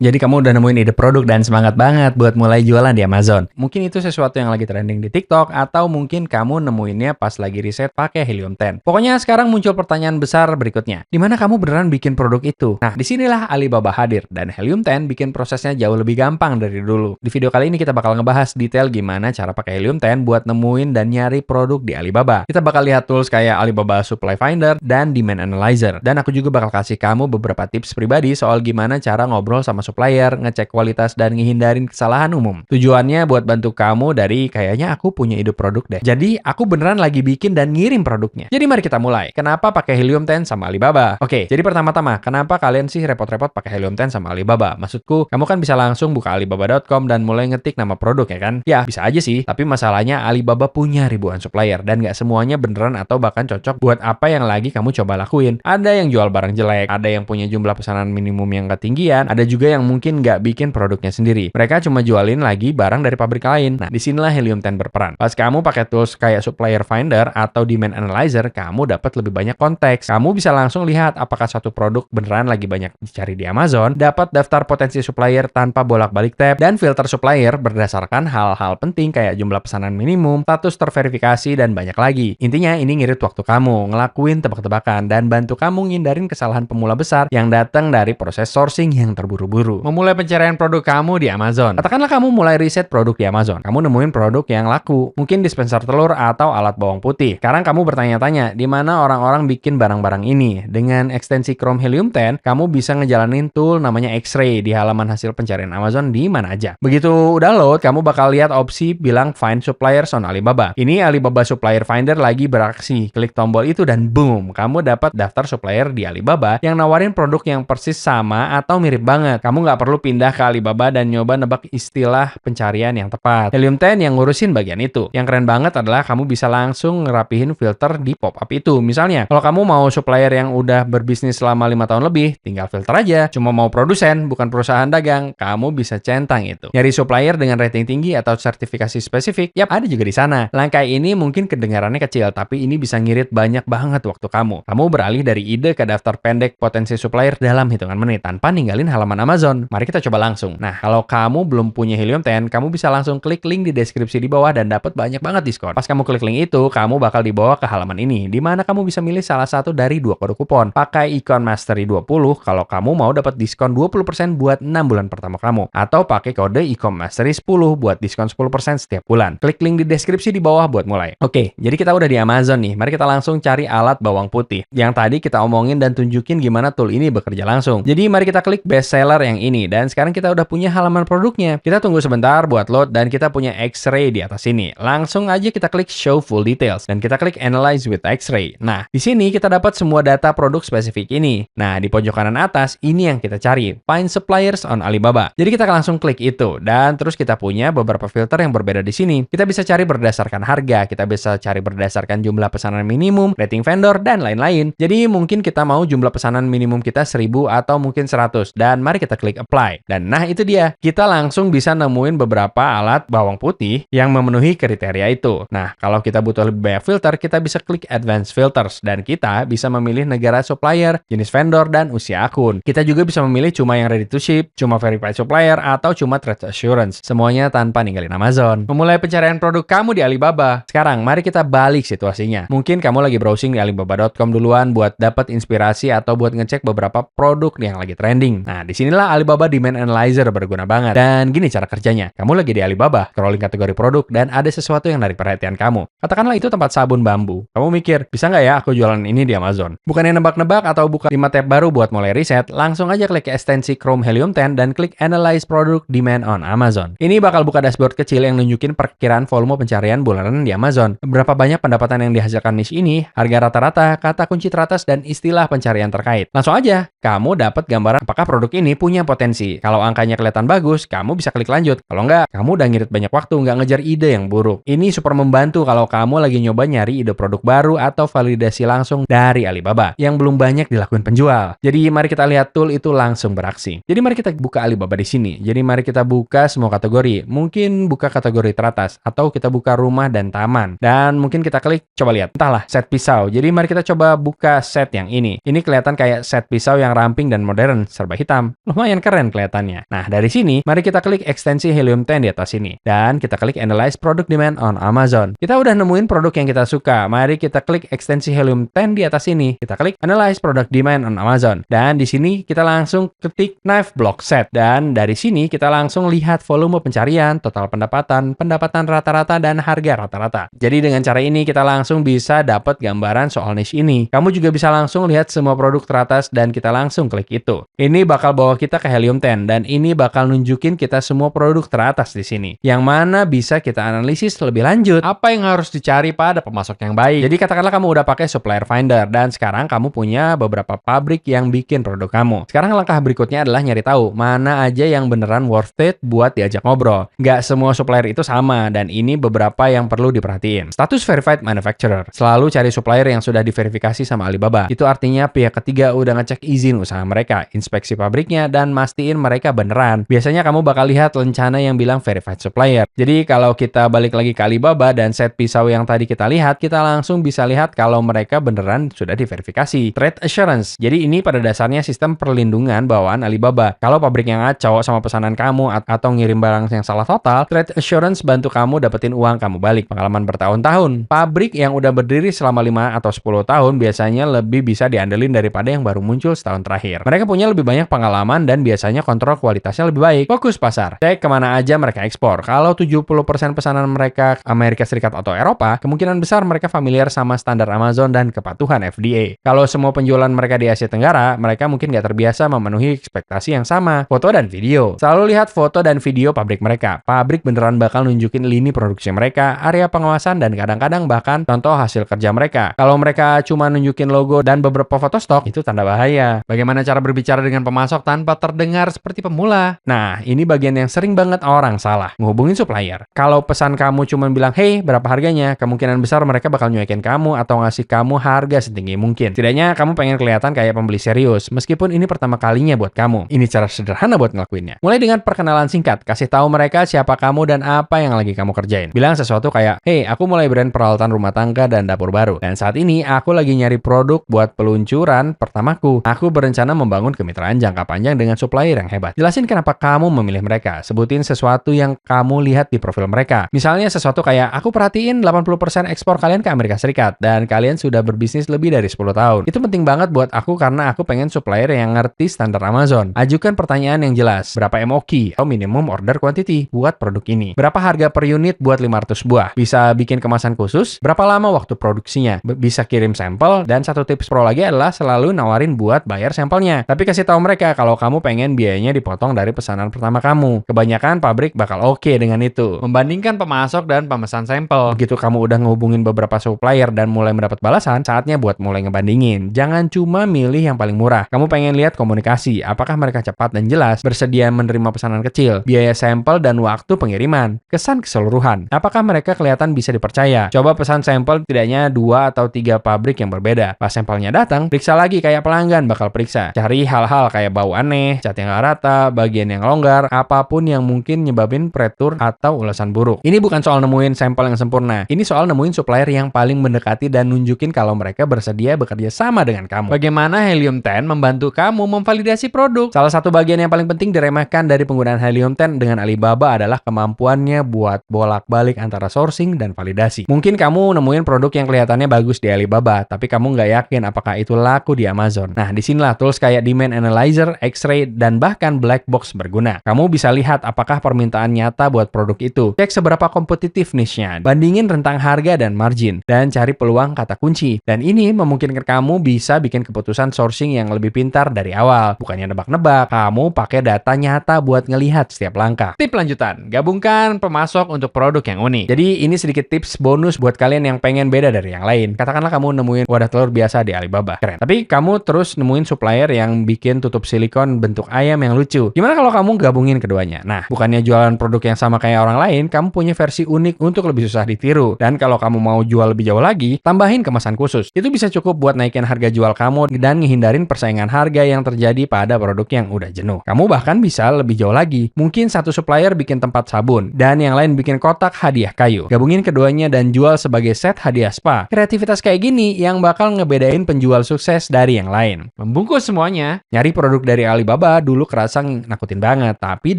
Jadi kamu udah nemuin ide produk dan semangat banget buat mulai jualan di Amazon. Mungkin itu sesuatu yang lagi trending di TikTok atau mungkin kamu nemuinnya pas lagi riset pakai Helium 10. Pokoknya sekarang muncul pertanyaan besar berikutnya. Di mana kamu beneran bikin produk itu? Nah, disinilah Alibaba hadir dan Helium 10 bikin prosesnya jauh lebih gampang dari dulu. Di video kali ini kita bakal ngebahas detail gimana cara pakai Helium 10 buat nemuin dan nyari produk di Alibaba. Kita bakal lihat tools kayak Alibaba Supply Finder dan Demand Analyzer. Dan aku juga bakal kasih kamu beberapa tips pribadi soal gimana cara ngobrol sama supplier, ngecek kualitas, dan ngehindarin kesalahan umum. Tujuannya buat bantu kamu dari kayaknya aku punya ide produk deh. Jadi, aku beneran lagi bikin dan ngirim produknya. Jadi mari kita mulai. Kenapa pakai Helium 10 sama Alibaba? Oke, jadi pertama-tama, kenapa kalian sih repot-repot pakai Helium 10 sama Alibaba? Maksudku, kamu kan bisa langsung buka alibaba.com dan mulai ngetik nama produk ya kan? Ya, bisa aja sih. Tapi masalahnya Alibaba punya ribuan supplier dan nggak semuanya beneran atau bahkan cocok buat apa yang lagi kamu coba lakuin. Ada yang jual barang jelek, ada yang punya jumlah pesanan minimum yang ketinggian, ada juga yang mungkin nggak bikin produknya sendiri. Mereka cuma jualin lagi barang dari pabrik lain. Nah, disinilah Helium 10 berperan. Pas kamu pakai tools kayak Supplier Finder atau Demand Analyzer, kamu dapat lebih banyak konteks. Kamu bisa langsung lihat apakah suatu produk beneran lagi banyak dicari di Amazon, dapat daftar potensi supplier tanpa bolak-balik tab, dan filter supplier berdasarkan hal-hal penting kayak jumlah pesanan minimum, status terverifikasi, dan banyak lagi. Intinya ini ngirit waktu kamu, ngelakuin tebak-tebakan, dan bantu kamu ngindarin kesalahan pemula besar yang datang dari proses sourcing yang terburu-buru. Memulai pencarian produk kamu di Amazon. Katakanlah kamu mulai riset produk di Amazon. Kamu nemuin produk yang laku, mungkin dispenser telur atau alat bawang putih. Sekarang kamu bertanya-tanya, di mana orang-orang bikin barang-barang ini? Dengan ekstensi Chrome Helium 10, kamu bisa ngejalanin tool namanya X-Ray di halaman hasil pencarian Amazon di mana aja. Begitu udah load, kamu bakal lihat opsi bilang Find Suppliers on Alibaba. Ini Alibaba Supplier Finder lagi beraksi. Klik tombol itu dan boom, kamu dapat daftar supplier di Alibaba yang nawarin produk yang persis sama atau mirip banget. Kamu nggak perlu pindah ke Alibaba dan nyoba nebak istilah pencarian yang tepat. Helium 10 yang ngurusin bagian itu. Yang keren banget adalah kamu bisa langsung ngerapihin filter di pop-up itu. Misalnya, kalau kamu mau supplier yang udah berbisnis selama 5 tahun lebih, tinggal filter aja. Cuma mau produsen, bukan perusahaan dagang, kamu bisa centang itu. Nyari supplier dengan rating tinggi atau sertifikasi spesifik, yap, ada juga di sana. Langkah ini mungkin kedengarannya kecil, tapi ini bisa ngirit banyak banget waktu kamu. Kamu beralih dari ide ke daftar pendek potensi supplier dalam hitungan menit, tanpa ninggalin halaman Amazon. Mari kita coba langsung. Nah, kalau kamu belum punya Helium 10, kamu bisa langsung klik link di deskripsi di bawah dan dapat banyak banget diskon. Pas kamu klik link itu, kamu bakal dibawa ke halaman ini, di mana kamu bisa milih salah satu dari 2 kode kupon. Pakai ikon Mastery 20 kalau kamu mau dapat diskon 20% buat 6 bulan pertama kamu. Atau pakai kode ikon Mastery 10 buat diskon 10% setiap bulan. Klik link di deskripsi di bawah buat mulai. Oke, jadi kita udah di Amazon nih. Mari kita langsung cari alat bawang putih. Yang tadi kita omongin dan tunjukin gimana tool ini bekerja langsung. Jadi mari kita klik bestseller yang ini. Dan sekarang kita udah punya halaman produknya. Kita tunggu sebentar buat load dan kita punya X-ray di atas sini. Langsung aja kita klik show full details dan kita klik analyze with X-ray. Nah, di sini kita dapat semua data produk spesifik ini. Nah, di pojok kanan atas ini yang kita cari, find suppliers on Alibaba. Jadi kita langsung klik itu dan terus kita punya beberapa filter yang berbeda di sini. Kita bisa cari berdasarkan harga, kita bisa cari berdasarkan jumlah pesanan minimum, rating vendor, dan lain-lain. Jadi mungkin kita mau jumlah pesanan minimum kita 1000 atau mungkin 100 dan mari kita klik apply. Dan nah itu dia, kita langsung bisa nemuin beberapa alat bawang putih yang memenuhi kriteria itu. Nah, kalau kita butuh lebih banyak filter, kita bisa klik advanced filters dan kita bisa memilih negara supplier, jenis vendor, dan usia akun. Kita juga bisa memilih cuma yang ready to ship, cuma verified supplier, atau cuma trade assurance. Semuanya tanpa ninggalin Amazon. Memulai pencarian produk kamu di Alibaba. Sekarang, mari kita balik situasinya. Mungkin kamu lagi browsing di alibaba.com duluan buat dapat inspirasi atau buat ngecek beberapa produk yang lagi trending. Nah, disinilah Alibaba Demand Analyzer berguna banget. Dan gini cara kerjanya. Kamu lagi di Alibaba, scrolling kategori produk, dan ada sesuatu yang narik perhatian kamu. Katakanlah itu tempat sabun bambu. Kamu mikir, bisa nggak ya aku jualan ini di Amazon? Bukannya nebak-nebak atau buka 5 tab baru buat mulai riset, langsung aja klik ekstensi Chrome Helium 10 dan klik Analyze Product Demand on Amazon. Ini bakal buka dashboard kecil yang nunjukin perkiraan volume pencarian bulanan di Amazon. Berapa banyak pendapatan yang dihasilkan niche ini, harga rata-rata, kata kunci teratas, dan istilah pencarian terkait. Langsung aja, kamu dapat gambaran apakah produk ini punya potensi. Kalau angkanya kelihatan bagus, kamu bisa klik lanjut. Kalau nggak, kamu udah ngirit banyak waktu nggak ngejar ide yang buruk. Ini super membantu kalau kamu lagi nyoba nyari ide produk baru atau validasi langsung dari Alibaba yang belum banyak dilakuin penjual. Jadi mari kita lihat tool itu langsung beraksi. Jadi mari kita buka Alibaba di sini. Jadi mari kita buka semua kategori. Mungkin buka kategori teratas atau kita buka rumah dan taman. Dan mungkin kita klik, coba lihat. Entahlah, set pisau. Jadi mari kita coba buka set yang ini. Ini kelihatan kayak set pisau yang ramping dan modern, serba hitam. Lumayan Lumayan keren kelihatannya. Nah, dari sini, mari kita klik ekstensi Helium 10 di atas sini. Dan kita klik Analyze Product Demand on Amazon. Kita udah nemuin produk yang kita suka. Mari kita klik ekstensi Helium 10 di atas sini. Kita klik Analyze Product Demand on Amazon. Dan di sini kita langsung ketik Knife Block Set. Dan dari sini kita langsung lihat volume pencarian, total pendapatan, pendapatan rata-rata, dan harga rata-rata. Jadi dengan cara ini kita langsung bisa dapat gambaran soal niche ini. Kamu juga bisa langsung lihat semua produk teratas dan kita langsung klik itu. Ini bakal bawa kita ke Helium 10 dan ini bakal nunjukin kita semua produk teratas di sini. Yang mana bisa kita analisis lebih lanjut apa yang harus dicari pada pemasok yang baik. Jadi katakanlah kamu udah pakai Supplier Finder dan sekarang kamu punya beberapa pabrik yang bikin produk kamu. Sekarang langkah berikutnya adalah nyari tahu mana aja yang beneran worth it buat diajak ngobrol. Nggak semua supplier itu sama dan ini beberapa yang perlu diperhatiin. Status Verified Manufacturer. Selalu cari supplier yang sudah diverifikasi sama Alibaba. Itu artinya pihak ketiga udah ngecek izin usaha mereka, inspeksi pabriknya, dan mastiin mereka beneran. Biasanya kamu bakal lihat lencana yang bilang Verified Supplier. Jadi kalau kita balik lagi ke Alibaba dan set pisau yang tadi kita lihat, kita langsung bisa lihat kalau mereka beneran sudah diverifikasi. Trade Assurance. Jadi ini pada dasarnya sistem perlindungan bawaan Alibaba. Kalau pabrik yang ngaco sama pesanan kamu atau ngirim barang yang salah total, Trade Assurance bantu kamu dapetin uang kamu balik. Pengalaman bertahun-tahun. Pabrik yang udah berdiri selama 5 atau 10 tahun biasanya lebih bisa diandelin daripada yang baru muncul setahun terakhir. Mereka punya lebih banyak pengalaman dan biasanya kontrol kualitasnya lebih baik. Fokus pasar. Cek kemana aja mereka ekspor. Kalau 70% pesanan mereka Amerika Serikat atau Eropa, kemungkinan besar mereka familiar sama standar Amazon dan kepatuhan FDA. Kalau semua penjualan mereka di Asia Tenggara, mereka mungkin nggak terbiasa memenuhi ekspektasi yang sama. Foto dan video. Selalu lihat foto dan video pabrik mereka. Pabrik beneran bakal nunjukin lini produksi mereka, area pengawasan, dan kadang-kadang bahkan contoh hasil kerja mereka. Kalau mereka cuma nunjukin logo dan beberapa foto stok, itu tanda bahaya. Bagaimana cara berbicara dengan pemasok tanpa terdengar seperti pemula? Nah, ini bagian yang sering banget orang salah. Ngehubungin supplier. Kalau pesan kamu cuma bilang, "Hey, berapa harganya?" Kemungkinan besar mereka bakal nyuekin kamu atau ngasih kamu harga setinggi mungkin. Setidaknya kamu pengen kelihatan kayak pembeli serius, meskipun ini pertama kalinya buat kamu. Ini cara sederhana buat ngelakuinnya. Mulai dengan perkenalan singkat. Kasih tahu mereka siapa kamu dan apa yang lagi kamu kerjain. Bilang sesuatu kayak, "Hey, aku mulai brand peralatan rumah tangga dan dapur baru. Dan saat ini aku lagi nyari produk buat peluncuran pertamaku. Aku berencana membangun kemitraan jangka panjang dengan supplier yang hebat." Jelasin kenapa kamu memilih mereka. Sebutin sesuatu yang kamu lihat di profil mereka. Misalnya sesuatu kayak, "Aku perhatiin 80% ekspor kalian ke Amerika Serikat dan kalian sudah berbisnis lebih dari 10 tahun. Itu penting banget buat aku karena aku pengen supplier yang ngerti standar Amazon." Ajukan pertanyaan yang jelas. Berapa MOQ atau minimum order quantity buat produk ini? Berapa harga per unit buat 500 buah? Bisa bikin kemasan khusus? Berapa lama waktu produksinya? Bisa kirim sampel? Dan satu tips pro lagi adalah selalu nawarin buat bayar sampelnya. Tapi kasih tahu mereka kalau kamu pengen biayanya dipotong dari pesanan pertama kamu. Kebanyakan pabrik bakal oke dengan itu. Membandingkan pemasok dan pemesan sampel. Begitu kamu udah ngehubungin beberapa supplier dan mulai mendapat balasan, saatnya buat mulai ngebandingin. Jangan cuma milih yang paling murah. Kamu pengen lihat komunikasi. Apakah mereka cepat dan jelas? Bersedia menerima pesanan kecil? Biaya sampel dan waktu pengiriman? Kesan keseluruhan? Apakah mereka kelihatan bisa dipercaya? Coba pesan sampel tidaknya 2 atau 3 pabrik yang berbeda. Pas sampelnya datang, periksa lagi kayak pelanggan bakal periksa. Cari hal-hal kayak bau aneh, cat yang nggak rata, bagian yang longgar, apapun yang mungkin nyebabin pretur atau ulasan buruk. Ini bukan soal nemuin sampel yang sempurna. Ini soal nemuin supplier yang paling mendekati dan nunjukin kalau mereka bersedia bekerja sama dengan kamu. Bagaimana Helium 10 membantu kamu memvalidasi produk? Salah satu bagian yang paling penting diremehkan dari penggunaan Helium 10 dengan Alibaba adalah kemampuannya buat bolak-balik antara sourcing dan validasi. Mungkin kamu nemuin produk yang kelihatannya bagus di Alibaba, tapi kamu nggak yakin apakah itu laku di Amazon. Nah, disinilah tools kayak Demand Analyzer, X-Ray, dan bahkan Black Box berguna. Kamu bisa lihat apakah permintaan nyata buat produk itu. Cek seberapa kompetitif niche-nya, bandingin rentang harga dan margin, dan cari peluang kata kunci. Dan ini memungkinkan kamu bisa bikin keputusan sourcing yang lebih pintar dari awal. Bukannya nebak-nebak, kamu pakai data nyata buat ngelihat setiap langkah. Tip lanjutan, gabungkan pemasok untuk produk yang unik. Jadi ini sedikit tips bonus buat kalian yang pengen beda dari yang lain. Katakanlah kamu nemuin wadah telur biasa di Alibaba, keren. Tapi kamu terus nemuin supplier yang bikin tutup silikon bentuk ayam yang lucu. Gimana kalau kamu gabungin keduanya? Nah, bukannya jualan produk yang sama kayak orang lain, kamu punya versi unik untuk lebih susah ditiru. Dan kalau kamu mau jual lebih jauh lagi, tambahin kemasan khusus. Itu bisa cukup buat naikin harga jual kamu dan ngehindarin persaingan harga yang terjadi pada produk yang udah jenuh. Kamu bahkan bisa lebih jauh lagi. Mungkin satu supplier bikin tempat sabun, dan yang lain bikin kotak hadiah kayu. Gabungin keduanya dan jual sebagai set hadiah spa. Kreativitas kayak gini yang bakal ngebedain penjual sukses dari yang lain. Membungkus semuanya, nyari produk dari Alibaba Alibaba dulu kerasa nakutin banget, tapi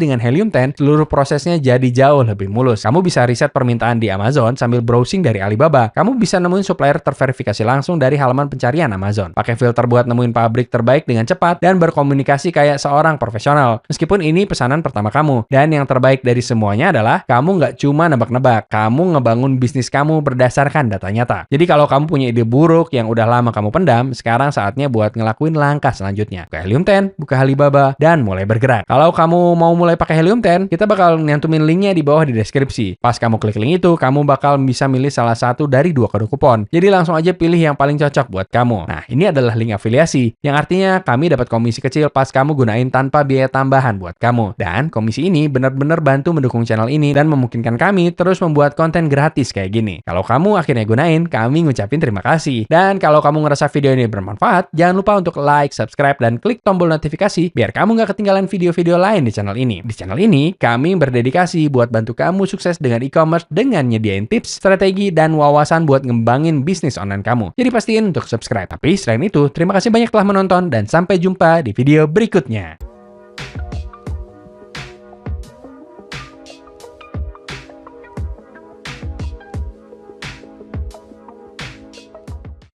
dengan Helium 10, seluruh prosesnya jadi jauh lebih mulus. Kamu bisa riset permintaan di Amazon sambil browsing dari Alibaba. Kamu bisa nemuin supplier terverifikasi langsung dari halaman pencarian Amazon. Pakai filter buat nemuin pabrik terbaik dengan cepat dan berkomunikasi kayak seorang profesional. Meskipun ini pesanan pertama kamu. Dan yang terbaik dari semuanya adalah kamu nggak cuma nebak-nebak, kamu ngebangun bisnis kamu berdasarkan data nyata. Jadi kalau kamu punya ide buruk yang udah lama kamu pendam, sekarang saatnya buat ngelakuin langkah selanjutnya. Buka Helium 10, buka Alibaba, dan mulai bergerak. Kalau kamu mau mulai pakai Helium 10, kita bakal nyantumin linknya di bawah di deskripsi. Pas kamu klik link itu, kamu bakal bisa milih salah satu dari 2 kode kupon. Jadi langsung aja pilih yang paling cocok buat kamu. Nah, ini adalah link afiliasi, yang artinya kami dapat komisi kecil pas kamu gunain tanpa biaya tambahan buat kamu. Dan komisi ini benar-benar bantu mendukung channel ini dan memungkinkan kami terus membuat konten gratis kayak gini. Kalau kamu akhirnya gunain, kami ngucapin terima kasih. Dan kalau kamu ngerasa video ini bermanfaat, jangan lupa untuk like, subscribe, dan klik tombol notifikasi biar kamu nggak ketinggalan video-video lain di channel ini. Di channel ini, kami berdedikasi buat bantu kamu sukses dengan e-commerce dengan nyediain tips, strategi, dan wawasan buat ngembangin bisnis online kamu. Jadi pastiin untuk subscribe. Tapi selain itu, terima kasih banyak telah menonton dan sampai jumpa di video berikutnya.